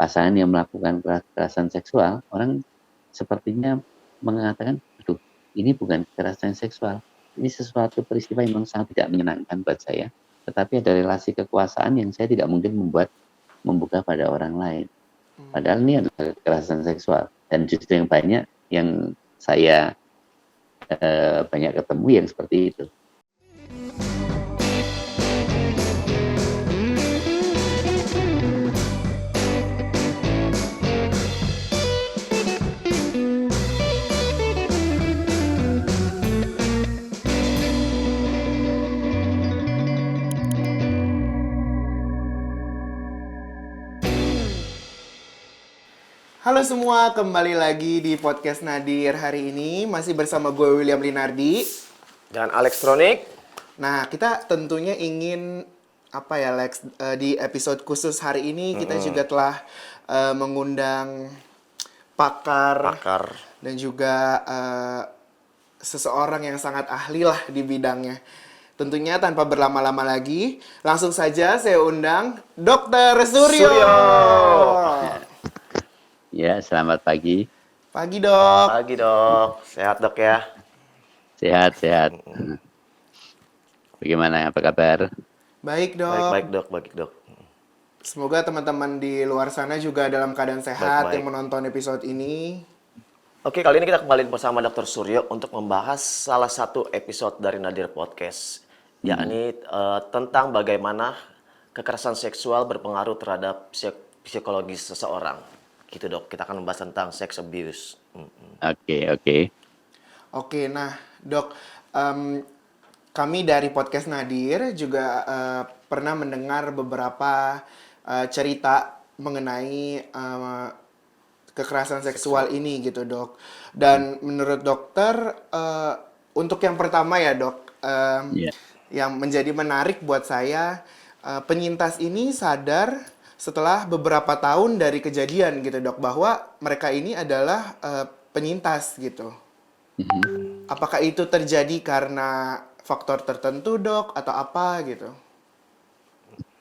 pasangan yang melakukan kekerasan seksual, orang sepertinya mengatakan, "Aduh, ini bukan kekerasan seksual, ini sesuatu peristiwa yang memang sangat tidak menyenangkan buat saya, tetapi ada relasi kekuasaan yang saya tidak mungkin membuka pada orang lain." Padahal ini adalah kekerasan seksual, dan justru yang banyak yang saya banyak ketemu yang seperti itu. Halo semua, kembali lagi di podcast Nadir hari ini. Masih bersama gue William Linardi. Dan Alextronic. Nah, kita tentunya ingin Lex, di episode khusus hari ini kita juga telah mengundang pakar dan juga seseorang yang sangat ahli lah di bidangnya. Tentunya tanpa berlama-lama lagi, langsung saja saya undang Dr. Suryo. Ya, selamat pagi. Pagi, Dok. Pagi, Dok. Sehat, Dok, ya? Sehat. Bagaimana, apa kabar? Baik, Dok. Baik, Dok. Semoga teman-teman di luar sana juga dalam keadaan sehat Baik. yang menonton episode ini. Oke, kali ini kita kembali bersama Dr. Suryo untuk membahas salah satu episode dari Nadir Podcast, yakni tentang bagaimana kekerasan seksual berpengaruh terhadap psikologis seseorang. Gitu, Dok. Kita akan membahas tentang sex abuse. Oke, nah, Dok, kami dari podcast Nadir juga pernah mendengar beberapa cerita mengenai kekerasan seksual ini gitu, Dok. Dan menurut dokter, untuk yang pertama ya, Dok, yang menjadi menarik buat saya, penyintas ini sadar setelah beberapa tahun dari kejadian gitu, Dok, bahwa mereka ini adalah penyintas gitu. Apakah itu terjadi karena faktor tertentu, Dok, atau apa gitu?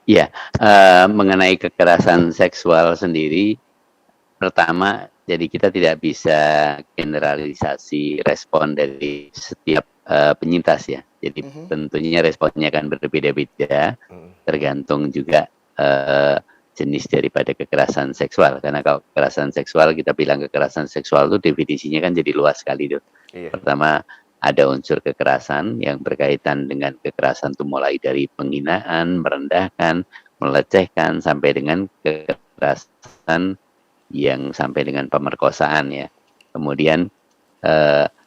Ya, mengenai kekerasan seksual sendiri, pertama, jadi kita tidak bisa generalisasi respon dari setiap penyintas ya. Jadi tentunya responnya akan berbeda-beda, tergantung juga jenis daripada kekerasan seksual. Karena kalau kekerasan seksual, kita bilang kekerasan seksual itu definisinya kan jadi luas sekali tuh. Iya. Pertama, ada unsur kekerasan yang berkaitan dengan kekerasan itu mulai dari penghinaan, merendahkan, melecehkan, sampai dengan kekerasan yang sampai dengan pemerkosaan ya. Kemudian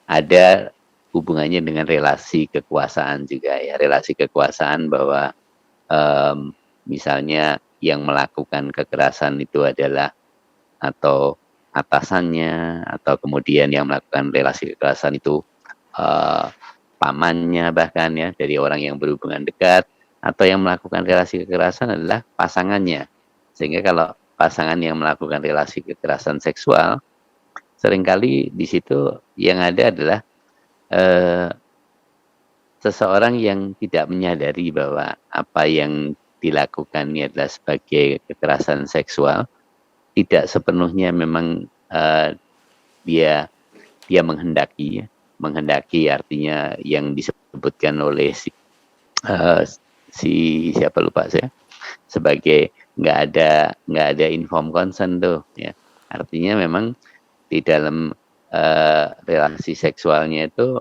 ada hubungannya dengan relasi kekuasaan juga ya. Relasi kekuasaan bahwa misalnya yang melakukan kekerasan itu adalah atau atasannya, atau kemudian yang melakukan relasi kekerasan itu pamannya bahkan ya, dari orang yang berhubungan dekat, atau yang melakukan relasi kekerasan adalah pasangannya. Sehingga kalau pasangan yang melakukan relasi kekerasan seksual, seringkali di situ yang ada adalah seseorang yang tidak menyadari bahwa apa yang dilakukannya adalah sebagai kekerasan seksual, tidak sepenuhnya memang dia menghendaki artinya yang disebutkan oleh si siapa lupa saya, sebagai nggak ada informed consent tuh ya. Artinya memang di dalam relasi seksualnya itu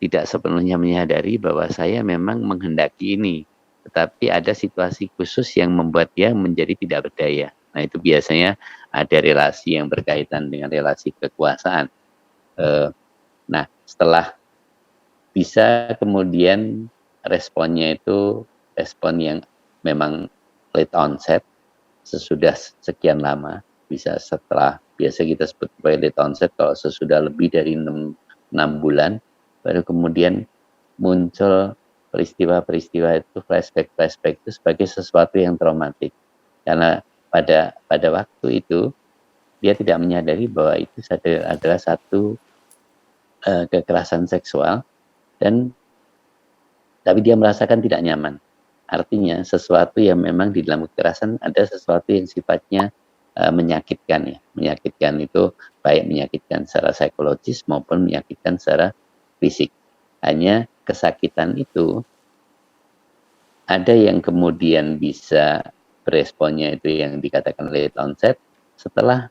tidak sepenuhnya menyadari bahwa saya memang menghendaki ini, tetapi ada situasi khusus yang membuat dia menjadi tidak berdaya. Nah, itu biasanya ada relasi yang berkaitan dengan relasi kekuasaan. Nah, setelah bisa kemudian responnya itu respon yang memang late onset, sesudah sekian lama, bisa setelah, biasa kita sebut late onset kalau sesudah lebih dari 6 bulan, baru kemudian muncul peristiwa-peristiwa itu, flashback itu sebagai sesuatu yang traumatik. Karena pada waktu itu dia tidak menyadari bahwa itu adalah satu kekerasan seksual, tapi dia merasakan tidak nyaman. Artinya sesuatu yang memang di dalam kekerasan ada sesuatu yang sifatnya menyakitkan ya. Menyakitkan itu baik menyakitkan secara psikologis maupun menyakitkan secara fisik. Hanya kesakitan itu ada yang kemudian bisa beresponnya itu yang dikatakan late onset, setelah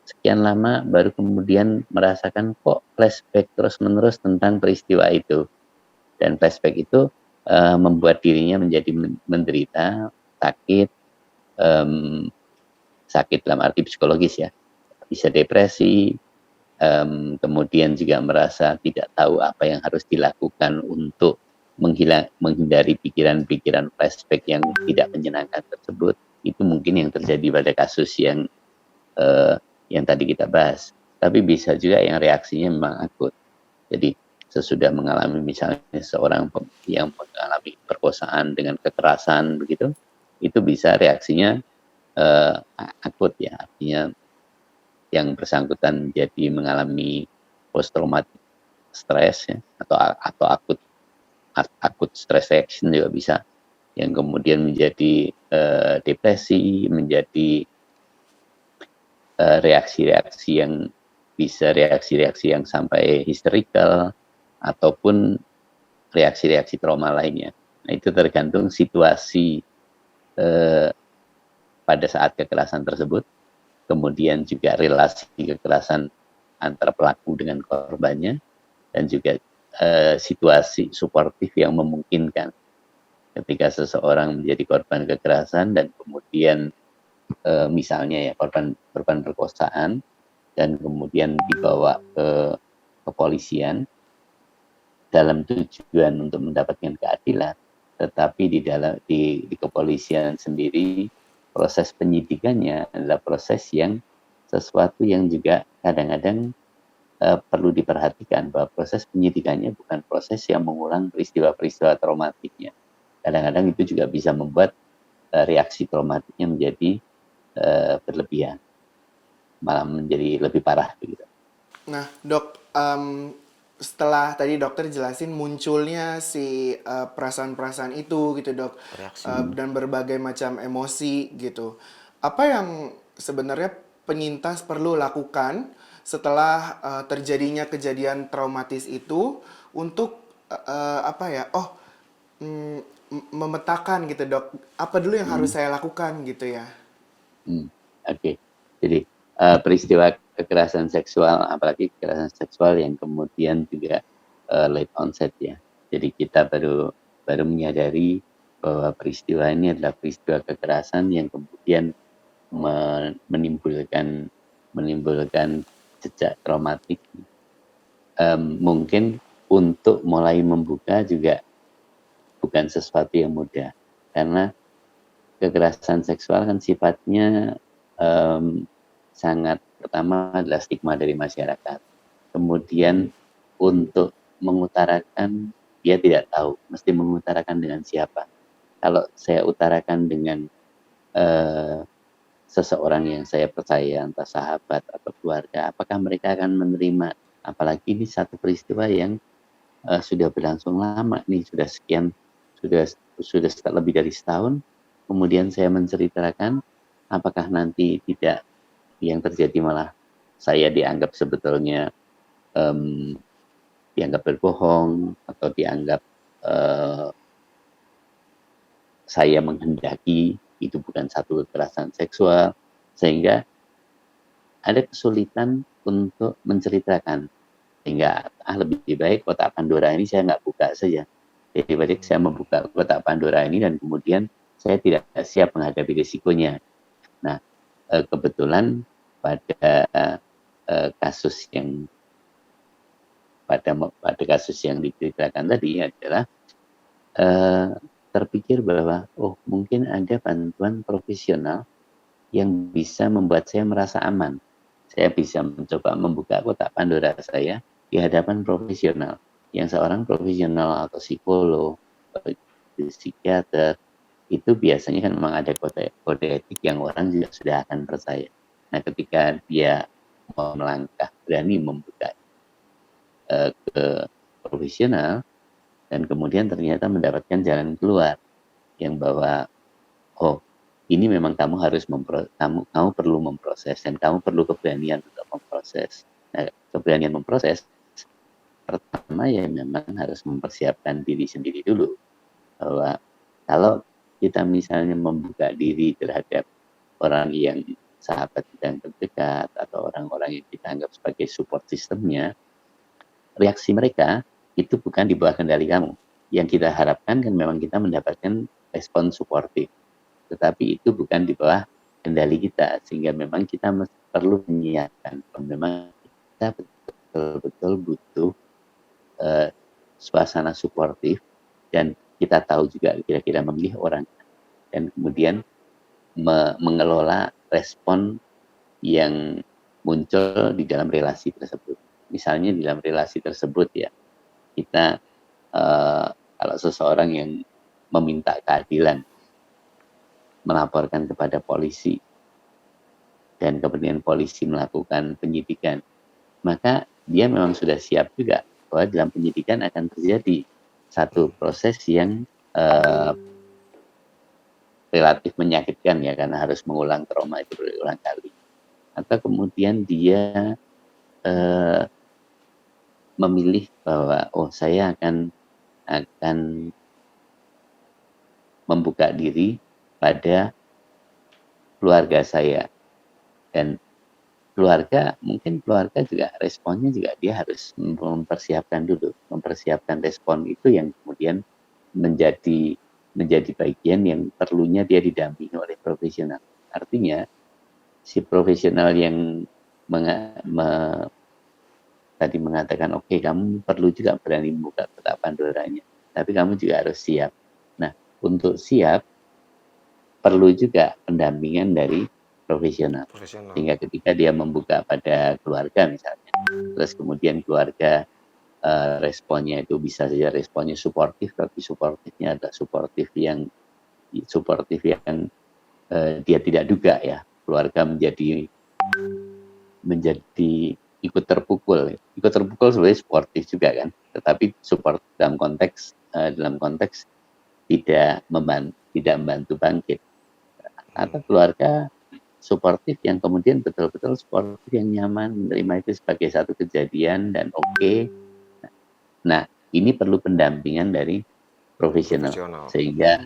sekian lama baru kemudian merasakan kok flashback terus-menerus tentang peristiwa itu. Dan flashback itu membuat dirinya menjadi menderita, sakit, sakit dalam arti psikologis ya. Bisa depresi, kemudian juga merasa tidak tahu apa yang harus dilakukan untuk menghindari pikiran-pikiran flashback yang tidak menyenangkan tersebut. Itu mungkin yang terjadi pada kasus yang tadi kita bahas. Tapi bisa juga yang reaksinya memang akut. Jadi sesudah mengalami misalnya seorang yang mengalami perkosaan dengan kekerasan begitu, itu bisa reaksinya akut ya, artinya yang bersangkutan jadi mengalami post traumatic stress ya, atau akut stress reaction juga bisa, yang kemudian menjadi depresi, menjadi reaksi-reaksi yang bisa reaksi-reaksi yang sampai histerikal ataupun reaksi-reaksi trauma lainnya. Nah, itu tergantung situasi pada saat kekerasan tersebut, kemudian juga relasi kekerasan antara pelaku dengan korbannya, dan juga situasi suportif yang memungkinkan ketika seseorang menjadi korban kekerasan dan kemudian misalnya ya korban perkosaan dan kemudian dibawa ke kepolisian dalam tujuan untuk mendapatkan keadilan, tetapi di kepolisian sendiri proses penyidikannya adalah proses yang sesuatu yang juga kadang-kadang perlu diperhatikan, bahwa proses penyidikannya bukan proses yang mengulang peristiwa-peristiwa traumatiknya. Kadang-kadang itu juga bisa membuat reaksi traumatiknya menjadi berlebihan, malah menjadi lebih parah begitu. Nah, Dok, setelah tadi dokter jelasin munculnya si perasaan-perasaan itu gitu, Dok, Reaksi. dan berbagai macam emosi gitu. Apa yang sebenarnya penyintas perlu lakukan setelah terjadinya kejadian traumatis itu untuk apa ya? Memetakan gitu, Dok. Apa dulu yang harus saya lakukan gitu ya? Oke. Jadi peristiwa kekerasan seksual, apalagi kekerasan seksual yang kemudian juga late onset ya. Jadi kita baru menyadari bahwa peristiwa ini adalah peristiwa kekerasan yang kemudian menimbulkan jejak traumatik. Mungkin untuk mulai membuka juga bukan sesuatu yang mudah, karena kekerasan seksual kan sifatnya sangat, pertama adalah stigma dari masyarakat. Kemudian untuk mengutarakan, dia tidak tahu mesti mengutarakan dengan siapa. Kalau saya utarakan dengan seseorang yang saya percaya, entah sahabat atau keluarga, apakah mereka akan menerima? Apalagi ini satu peristiwa yang sudah berlangsung lama nih, sudah lebih dari setahun. Kemudian saya menceritakan, apakah nanti tidak yang terjadi malah saya dianggap sebetulnya dianggap berbohong atau dianggap saya menghendaki itu bukan satu kekerasan seksual, sehingga ada kesulitan untuk menceritakan, sehingga lebih baik kotak Pandora ini saya nggak buka saja. Jadi baik saya membuka kotak Pandora ini dan kemudian saya tidak siap menghadapi risikonya. Nah, kebetulan pada kasus yang diceritakan tadi adalah terpikir bahwa mungkin ada bantuan profesional yang bisa membuat saya merasa aman. Saya bisa mencoba membuka kotak Pandora saya di hadapan profesional, yang seorang profesional atau psikolog, psikiater, itu biasanya kan memang ada kode etik yang orang juga sudah akan percaya. Nah, ketika dia mau melangkah, berani membuka ke profesional, dan kemudian ternyata mendapatkan jalan keluar yang bahwa ini memang kamu harus kamu perlu memproses dan kamu perlu keberanian untuk memproses. Nah, keberanian memproses pertama ya memang harus mempersiapkan diri sendiri dulu, bahwa kalau kita misalnya membuka diri terhadap orang yang sahabat kita yang terdekat atau orang-orang yang kita anggap sebagai support sistemnya, reaksi mereka itu bukan di bawah kendali kamu. Yang kita harapkan kan memang kita mendapatkan respon suportif, tetapi itu bukan di bawah kendali kita, sehingga memang kita perlu menyiapkan, memang kita betul-betul butuh suasana suportif, dan kita tahu juga kira-kira memilih orang dan kemudian mengelola respon yang muncul di dalam relasi tersebut. Misalnya di dalam relasi tersebut ya, kita kalau seseorang yang meminta keadilan, melaporkan kepada polisi, dan kemudian polisi melakukan penyidikan, maka dia memang sudah siap juga bahwa dalam penyidikan akan terjadi satu proses yang relatif menyakitkan ya, karena harus mengulang trauma itu berulang kali. Atau kemudian dia memilih bahwa saya akan membuka diri pada keluarga saya, dan mungkin keluarga juga responnya juga dia harus mempersiapkan respon itu yang kemudian menjadi bagian yang perlunya dia didampingi oleh profesional. Artinya si profesional yang tadi mengatakan oke, kamu perlu juga berani membuka kotak Pandoranya, tapi kamu juga harus siap. Nah, untuk siap perlu juga pendampingan dari profesional. Sehingga ketika dia membuka pada keluarga misalnya, terus kemudian keluarga responnya itu bisa saja responnya suportif, tapi suportifnya adalah suportif yang dia tidak duga ya. Keluarga menjadi ikut terpukul sebenarnya suportif juga kan, tetapi support dalam konteks tidak membantu bangkit. Atau keluarga suportif yang kemudian betul-betul suportif yang nyaman menerima itu sebagai satu kejadian dan oke. Nah, ini perlu pendampingan dari profesional. Sehingga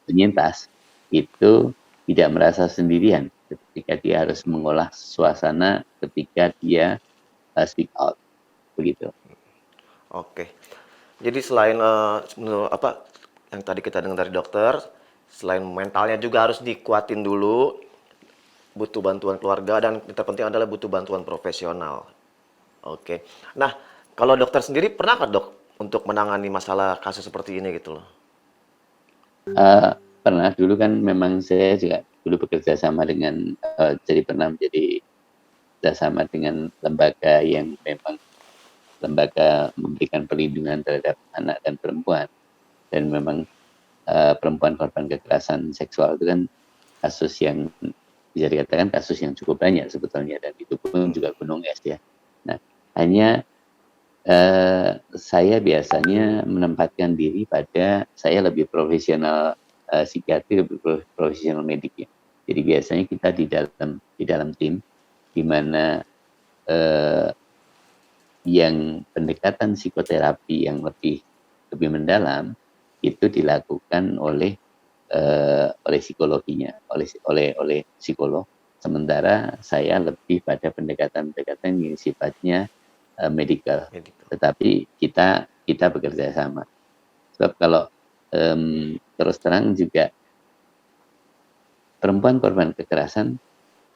penyintas itu tidak merasa sendirian ketika dia harus mengolah suasana ketika dia speak out, begitu. Oke. Jadi selain yang tadi kita dengar dari dokter, selain mentalnya juga harus dikuatin dulu, butuh bantuan keluarga, dan yang terpenting adalah butuh bantuan profesional. Oke. Nah, kalau dokter sendiri pernah nggak dok untuk menangani masalah kasus seperti ini gitu loh? Pernah. Dulu kan memang saya juga dulu bekerja sama dengan pernah menjadi bekerjasama dengan lembaga yang memang lembaga memberikan perlindungan terhadap anak dan perempuan, dan memang perempuan korban kekerasan seksual itu kan kasus yang bisa dikatakan kasus yang cukup banyak sebetulnya, dan itu pun juga gunung es ya. Nah, hanya saya biasanya menempatkan diri pada saya lebih profesional psikiatri, lebih profesional medik ya. Jadi biasanya kita di dalam tim di mana yang pendekatan psikoterapi yang lebih mendalam itu dilakukan oleh psikologinya, oleh psikolog. Sementara saya lebih pada pendekatan yang sifatnya medical. Tetapi kita bekerja sama. Sebab kalau terus terang juga perempuan korban kekerasan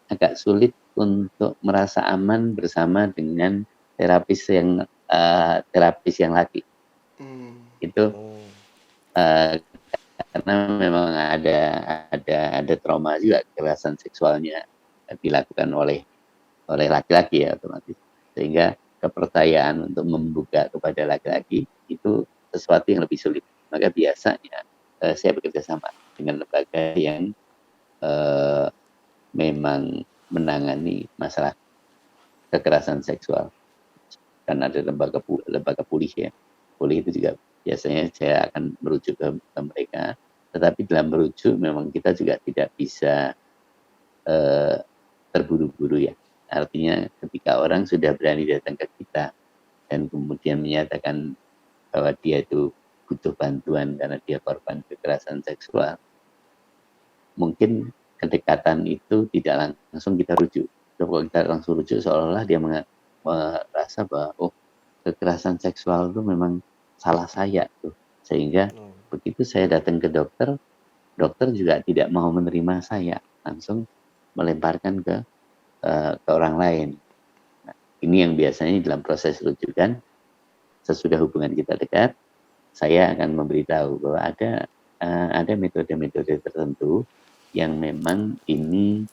agak sulit untuk merasa aman bersama dengan terapis yang laki. Itu karena memang ada trauma juga, kekerasan seksualnya dilakukan oleh laki-laki ya otomatis, sehingga kepercayaan untuk membuka kepada laki-laki itu sesuatu yang lebih sulit. Maka biasanya saya bekerja sama dengan lembaga yang memang menangani masalah kekerasan seksual. Karena ada lembaga pulih ya. Pulih itu juga biasanya saya akan merujuk ke mereka. Tetapi dalam merujuk memang kita juga tidak bisa terburu-buru ya. Artinya ketika orang sudah berani datang ke kita dan kemudian menyatakan bahwa dia itu butuh bantuan karena dia korban kekerasan seksual, mungkin kedekatan itu tidak langsung kita rujuk. Kalau kita langsung rujuk seolah-olah dia merasa bahwa oh, kekerasan seksual itu memang salah saya tuh. Sehingga begitu saya datang ke dokter, dokter juga tidak mau menerima saya, langsung melemparkan ke orang lain. Nah, ini yang biasanya dalam proses rujukan, sesudah hubungan kita dekat, saya akan memberitahu bahwa ada metode-metode tertentu yang memang ini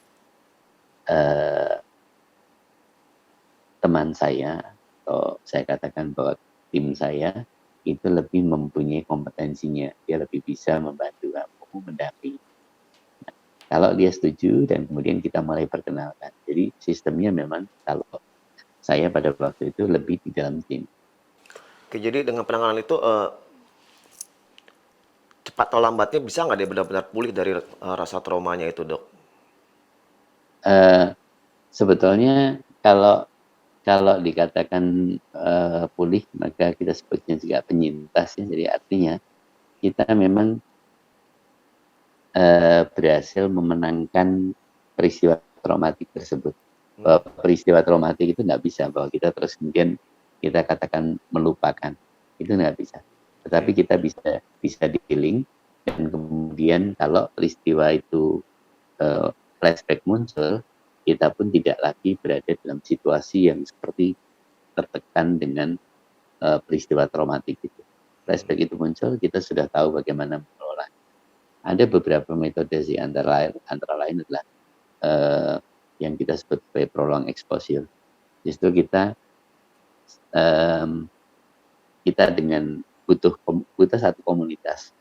teman saya, atau saya katakan bahwa tim saya itu lebih mempunyai kompetensinya, dia lebih bisa membantu kamu, mendampingi. Kalau dia setuju dan kemudian kita mulai perkenalkan. Jadi sistemnya memang kalau saya pada waktu itu lebih di dalam tim. Oke, jadi dengan penanganan itu cepat atau lambatnya bisa nggak dia benar-benar pulih dari rasa traumanya itu, Dok? Sebetulnya kalau dikatakan pulih, maka kita sebutnya juga penyintas ya. Jadi artinya kita memang berhasil memenangkan peristiwa traumatik tersebut. Bahwa peristiwa traumatik itu nggak bisa bahwa kita terus kemudian kita katakan melupakan, itu nggak bisa. Tetapi kita bisa dealing, dan kemudian kalau peristiwa itu flashback muncul, kita pun tidak lagi berada dalam situasi yang seperti tertekan dengan peristiwa traumatik itu. Flashback itu muncul, kita sudah tahu bagaimana mengelola. Ada beberapa metode sih, antara lain adalah yang kita sebut sebagai prolonged exposure. Justru kita dengan butuh satu komunitas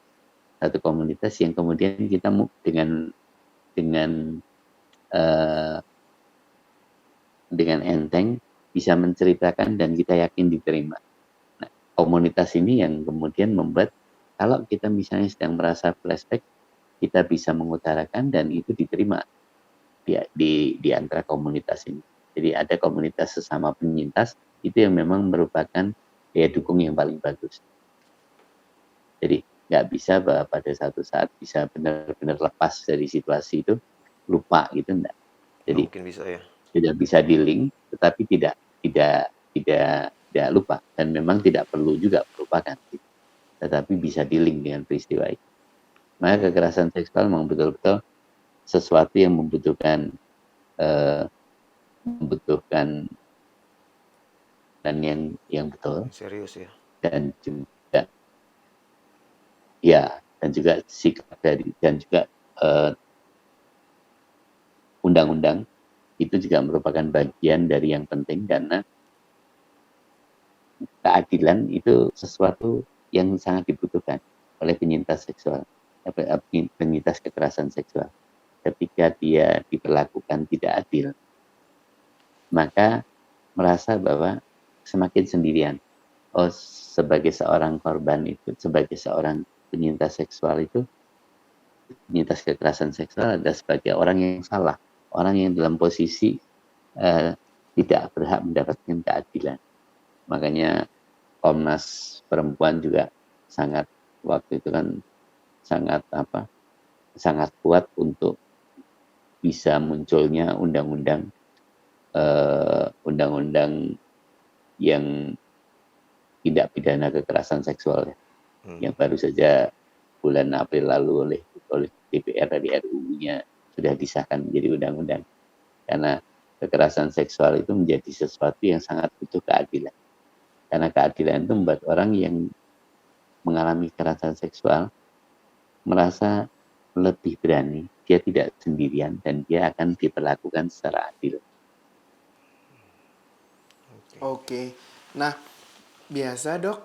yang kemudian kita dengan enteng bisa menceritakan dan kita yakin diterima. Nah, komunitas ini yang kemudian membuat kalau kita misalnya sedang merasa flashback, kita bisa mengutarakan dan itu diterima di antara komunitas ini. Jadi ada komunitas sesama penyintas, itu yang memang merupakan daya dukung yang paling bagus. Jadi nggak bisa bahwa pada satu saat bisa benar-benar lepas dari situasi itu, lupa gitu, enggak. Jadi Mungkin bisa ya. tidak bisa di-link, tetapi tidak lupa, dan memang tidak perlu juga melupakan, tetapi bisa di-link dengan peristiwa itu. Maka kekerasan seksual memang betul-betul sesuatu yang membutuhkan dan yang betul, Serius ya. dan juga ya, dan juga sikap dari, dan juga undang-undang itu juga merupakan bagian dari yang penting, karena keadilan itu sesuatu yang sangat dibutuhkan oleh penyintas seksual, penyintas kekerasan seksual. Ketika dia diperlakukan tidak adil, maka merasa bahwa semakin sendirian. Oh, sebagai seorang korban itu, sebagai seorang penyintas seksual itu, penyintas kekerasan seksual adalah sebagai orang yang salah, orang yang dalam posisi tidak berhak mendapatkan keadilan. Makanya Komnas Perempuan juga waktu itu kan sangat kuat untuk bisa munculnya undang-undang yang tidak pidana kekerasan seksual ya. Yang baru saja bulan April lalu oleh DPR dari RUU-nya sudah disahkan menjadi undang-undang. Karena kekerasan seksual itu menjadi sesuatu yang sangat butuh keadilan. Karena keadilan itu membuat orang yang mengalami kekerasan seksual merasa lebih berani, dia tidak sendirian, dan dia akan diperlakukan secara adil. Oke. Nah, biasa dok,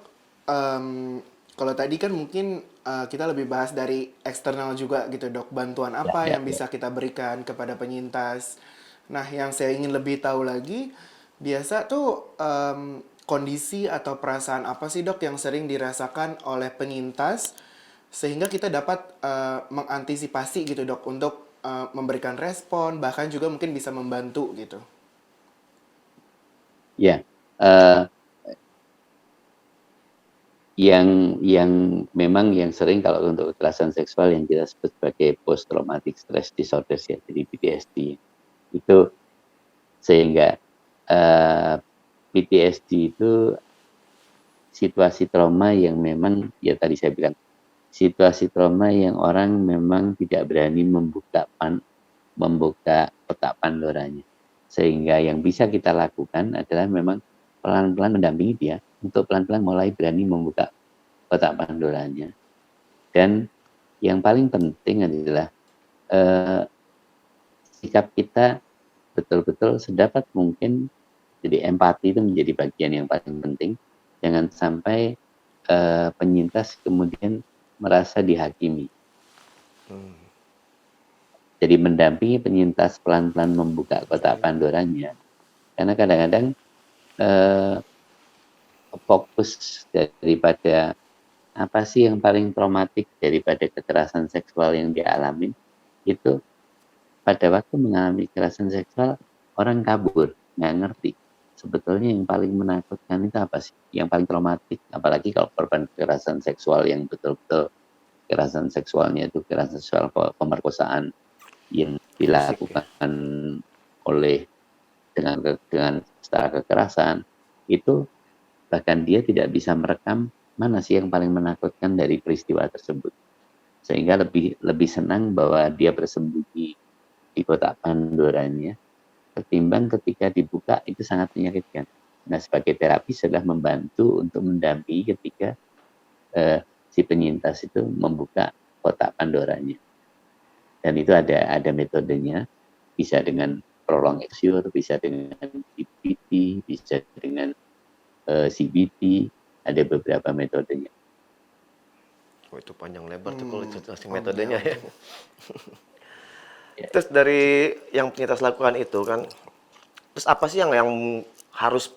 kalau tadi kan mungkin kita lebih bahas dari eksternal juga gitu dok, bantuan apa yang bisa kita berikan kepada penyintas. Nah, yang saya ingin lebih tahu lagi, biasa tuh kondisi atau perasaan apa sih dok yang sering dirasakan oleh penyintas sehingga kita dapat mengantisipasi gitu dok untuk memberikan respon bahkan juga mungkin bisa membantu gitu. Ya, eh, yang memang yang sering kalau untuk kekerasan seksual yang kita sebut sebagai post traumatic stress disorder ya, jadi PTSD itu, sehingga PTSD itu situasi trauma yang memang ya tadi saya bilang situasi trauma yang orang memang tidak berani membuka kotak Pandoranya, sehingga yang bisa kita lakukan adalah memang pelan-pelan mendampingi dia untuk pelan-pelan mulai berani membuka kotak Pandoranya. Dan yang paling penting adalah sikap kita betul-betul sedapat mungkin, jadi empati itu menjadi bagian yang paling penting. Jangan sampai penyintas kemudian merasa dihakimi. Jadi mendampingi penyintas pelan-pelan membuka kotak Pandoranya, karena kadang-kadang fokus daripada apa sih yang paling traumatik daripada kekerasan seksual yang dia alami itu pada waktu mengalami kekerasan seksual orang kabur, nggak ngerti sebetulnya yang paling menakutkan itu apa sih, yang paling traumatik, apalagi kalau korban kekerasan seksual yang betul-betul kekerasan seksualnya itu kekerasan seksual pemerkosaan yang dilakukan oleh dengan secara kekerasan itu, bahkan dia tidak bisa merekam mana sih yang paling menakutkan dari peristiwa tersebut, sehingga lebih senang bahwa dia bersembunyi di kotak Pandoranya ketimbang ketika dibuka itu sangat menyakitkan. Nah, sebagai terapis adalah membantu untuk mendampingi ketika si penyintas itu membuka kotak Pandoranya. Dan itu ada metodenya, bisa dengan prolong exposure, bisa dengan CBT, bisa dengan CBT, ada beberapa metodenya. Oh, itu panjang lebar tuh kalau jelasin metodenya Oke. ya. Terus dari yang penyintas lakukan itu kan, terus apa sih yang harus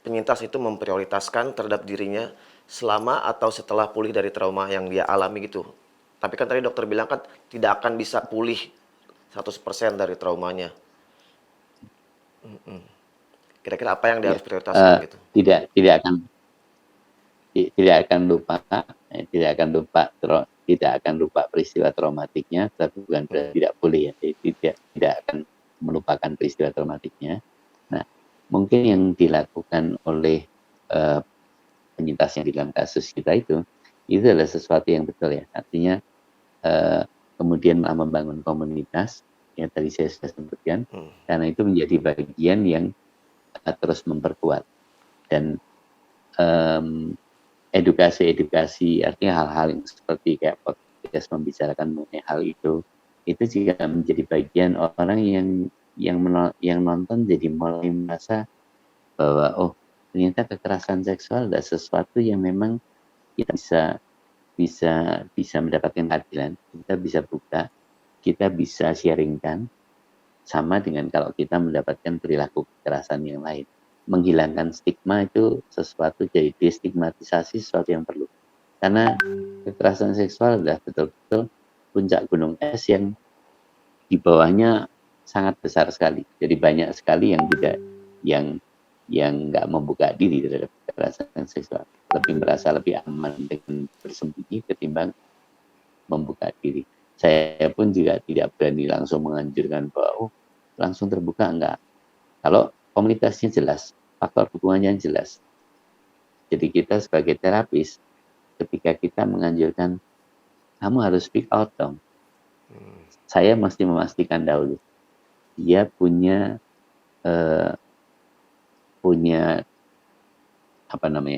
penyintas itu memprioritaskan terhadap dirinya selama atau setelah pulih dari trauma yang dia alami gitu? Tapi kan tadi dokter bilang kan tidak akan bisa pulih 100% dari traumanya. Kira-kira apa yang dia Ya, harus prioritaskan gitu? tidak akan lupa tidak akan lupa peristiwa traumatiknya, tapi bukan berarti tidak boleh ya, tidak akan melupakan peristiwa traumatiknya. Nah, mungkin yang dilakukan oleh penyintas yang di dalam kasus kita itu adalah sesuatu yang betul ya, artinya kemudian membangun komunitas yang tadi saya sudah sebutkan, karena itu menjadi bagian yang terus memperkuat. Dan edukasi artinya hal-hal yang seperti kayak podcast membicarakan mengenai hal itu juga menjadi bagian orang yang nonton, jadi mulai merasa bahwa oh ternyata kekerasan seksual adalah sesuatu yang memang kita bisa mendapatkan keadilan, kita bisa buka, kita bisa sharingkan, sama dengan kalau kita mendapatkan perilaku kekerasan yang lain. Menghilangkan stigma itu sesuatu, jadi destigmatisasi sesuatu yang perlu. Karena kekerasan seksual adalah betul-betul puncak gunung es yang di bawahnya sangat besar sekali. Jadi banyak sekali yang nggak membuka diri terhadap kekerasan seksual, lebih merasa lebih aman dengan bersembunyi ketimbang membuka diri. Saya pun juga tidak berani langsung menganjurkan bahwa langsung terbuka, enggak. Kalau komunitasnya jelas, faktor dukungannya jelas. Jadi kita sebagai terapis, ketika kita menganjurkan, kamu harus speak out dong. Saya mesti memastikan dahulu, dia punya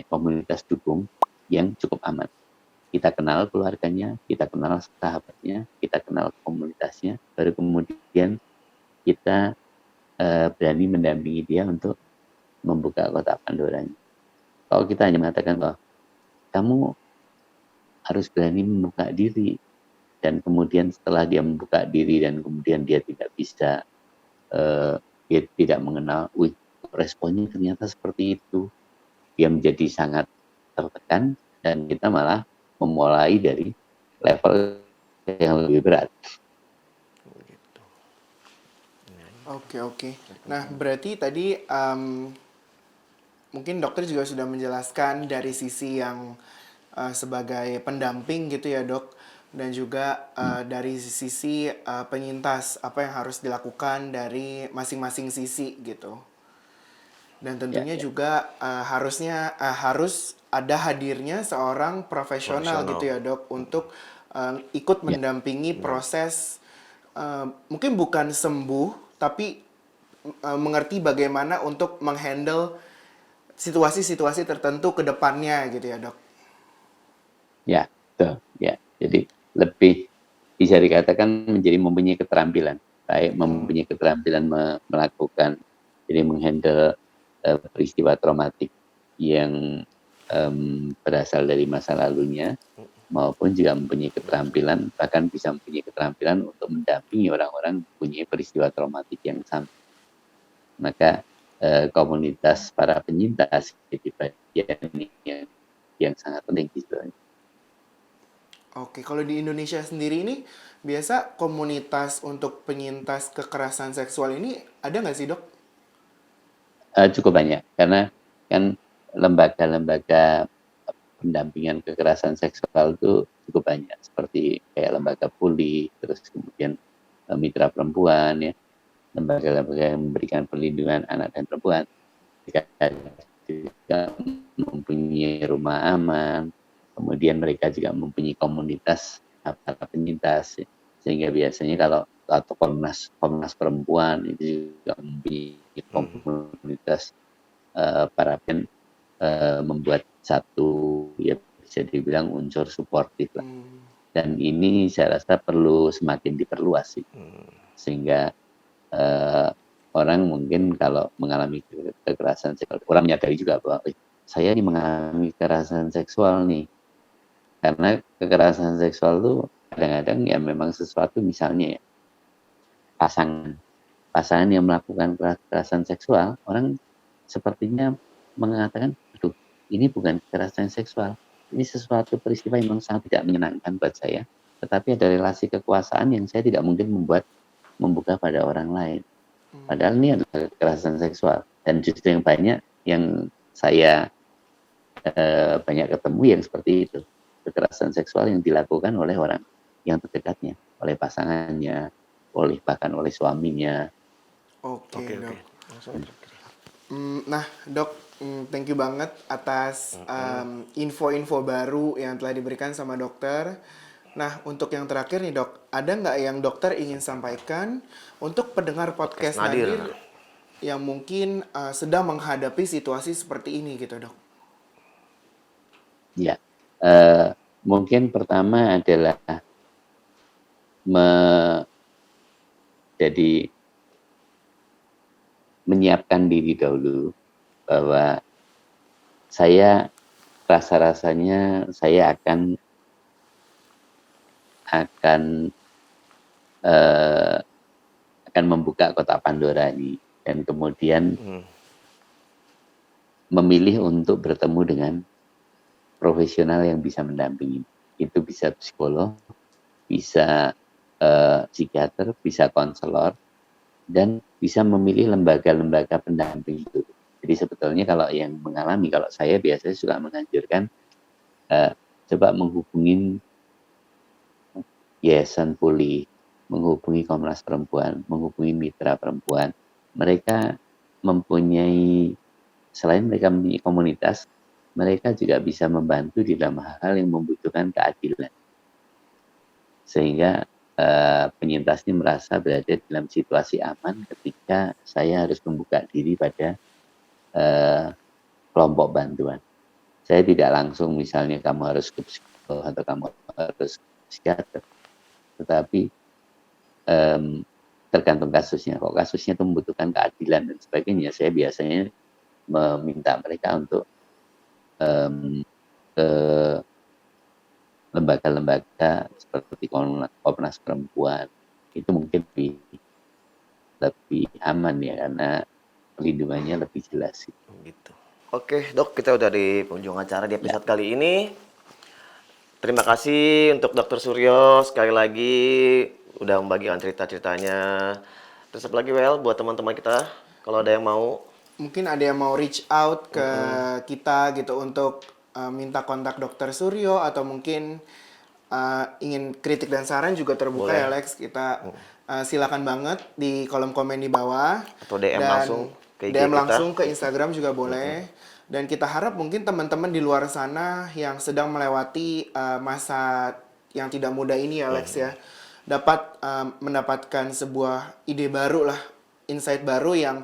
komunitas dukung yang cukup aman. Kita kenal keluarganya, kita kenal sahabatnya, kita kenal komunitasnya, baru kemudian kita berani mendampingi dia untuk membuka kotak Pandoranya. Kalau kita hanya mengatakan bahwa kamu harus berani membuka diri, dan kemudian setelah dia membuka diri dan kemudian dia tidak bisa, dia tidak mengenal, responnya ternyata seperti itu, dia menjadi sangat tertekan dan kita malah memulai dari level yang lebih berat. Gitu. Oke, oke. Nah, berarti tadi mungkin dokter juga sudah menjelaskan dari sisi yang sebagai pendamping gitu ya, Dok, dan juga dari sisi penyintas apa yang harus dilakukan dari masing-masing sisi gitu. Dan Ya, tentunya ya, juga harus ada hadirnya seorang profesional gitu Profesional. ya, Dok, untuk ikut ya, mendampingi proses mungkin bukan sembuh tapi mengerti bagaimana untuk menghandle situasi-situasi tertentu ke depannya gitu ya, Dok. ya, betul, ya. Jadi lebih bisa dikatakan menjadi mempunyai keterampilan, baik mempunyai keterampilan melakukan, jadi menghandle peristiwa traumatik yang berasal dari masa lalunya, maupun juga mempunyai keterampilan, bahkan bisa mempunyai keterampilan untuk mendampingi orang-orang mempunyai peristiwa traumatik yang sama. Maka komunitas para penyintas jadi bagian yang sangat penting gitu. Oke, kalau di Indonesia sendiri ini biasa komunitas untuk penyintas kekerasan seksual ini ada nggak sih, Dok? Cukup banyak karena kan lembaga-lembaga pendampingan kekerasan seksual itu cukup banyak, seperti kayak lembaga PULI, terus kemudian mitra perempuan ya, lembaga-lembaga yang memberikan perlindungan anak dan perempuan. Mereka juga mempunyai rumah aman, kemudian mereka juga mempunyai komunitas para penyintas, ya. Sehingga biasanya kalau atau Komnas Perempuan itu juga mempunyai komunitas para membuat satu ya bisa dibilang unsur suportif lah. Dan ini saya rasa perlu semakin diperluas sih. Sehingga orang mungkin kalau mengalami kekerasan seksual, orang menyadari juga bahwa saya ini mengalami kekerasan seksual nih. Karena kekerasan seksual itu kadang-kadang ya memang sesuatu, misalnya ya, pasangan yang melakukan kekerasan seksual, orang sepertinya mengatakan, aduh, ini bukan kekerasan seksual, ini sesuatu peristiwa yang memang sangat tidak menyenangkan buat saya, tetapi ada relasi kekuasaan yang saya tidak mungkin membuka pada orang lain. Padahal ini adalah kekerasan seksual. Dan justru yang banyak yang saya banyak ketemu yang seperti itu. Kekerasan seksual yang dilakukan oleh orang yang terdekatnya, oleh pasangannya, bahkan oleh suaminya. Oke, Oke, oke. Dok. Langsung terakhir. Nah, Dok, thank you banget atas info-info baru yang telah diberikan sama dokter. Nah, untuk yang terakhir nih, Dok, ada nggak yang dokter ingin sampaikan untuk pendengar Podcast podcast Nadir. Nadir yang mungkin sedang menghadapi situasi seperti ini gitu, Dok? Ya, mungkin pertama adalah jadi menyiapkan diri dahulu bahwa rasa-rasanya saya akan membuka kotak Pandora ini, dan kemudian memilih untuk bertemu dengan profesional yang bisa mendampingi. Itu bisa psikolog, bisa psikiater, bisa konselor, dan bisa memilih lembaga-lembaga pendamping itu. Jadi sebetulnya kalau yang mengalami, kalau saya biasanya suka menganjurkan coba menghubungi Yayasan Pulih, menghubungi Komnas Perempuan, menghubungi mitra perempuan. Mereka selain mereka mempunyai komunitas, mereka juga bisa membantu di dalam hal yang membutuhkan keadilan. Sehingga penyintas ini merasa berada dalam situasi aman ketika saya harus membuka diri pada kelompok bantuan. Saya tidak langsung misalnya kamu harus ke psikolog atau kamu harus ke psikiater, tetapi tergantung kasusnya. Kalau kasusnya itu membutuhkan keadilan dan sebagainya, saya biasanya meminta mereka untuk ke lembaga-lembaga seperti Komnas Perempuan. Itu mungkin lebih aman ya, karena perlindungannya lebih jelas. Gitu. Oke, Dok, kita udah di penghujung acara di episode kali ini. Terima kasih untuk Dokter Suryo sekali lagi udah membagikan cerita-ceritanya. Terus apa lagi, Well, buat teman-teman kita kalau ada yang mau. Mungkin ada yang mau reach out ke kita gitu untuk minta kontak Dokter Suryo atau mungkin ingin kritik dan saran juga terbuka Boleh. ya Lex. Kita silakan banget di kolom komen di bawah Atau DM dan langsung ke IG DM kita. langsung ke Instagram juga boleh. Dan kita harap mungkin teman-teman di luar sana yang sedang melewati masa yang tidak mudah ini ya Lex ya dapat mendapatkan sebuah ide baru lah, insight baru yang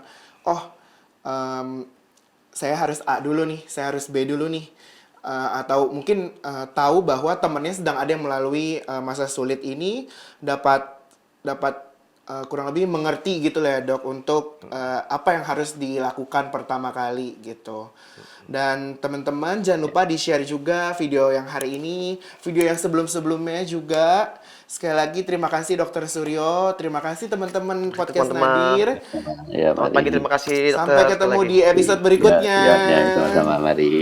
saya harus A dulu nih, saya harus B dulu nih. Atau mungkin tahu bahwa temannya sedang ada yang melalui masa sulit ini dapat dapat kurang lebih mengerti gitu lah ya dok untuk apa yang harus dilakukan pertama kali gitu. Dan teman-teman jangan lupa di-share juga video yang hari ini, video yang sebelum-sebelumnya juga. Sekali lagi terima kasih Dokter Suryo, terima kasih teman-teman podcast teman-teman. Nadir. Ya, Selamat mari. pagi, terima kasih, Dokter. Sampai Sekali ketemu lagi. di episode Ya, berikutnya. ya, ya, sama-sama, mari.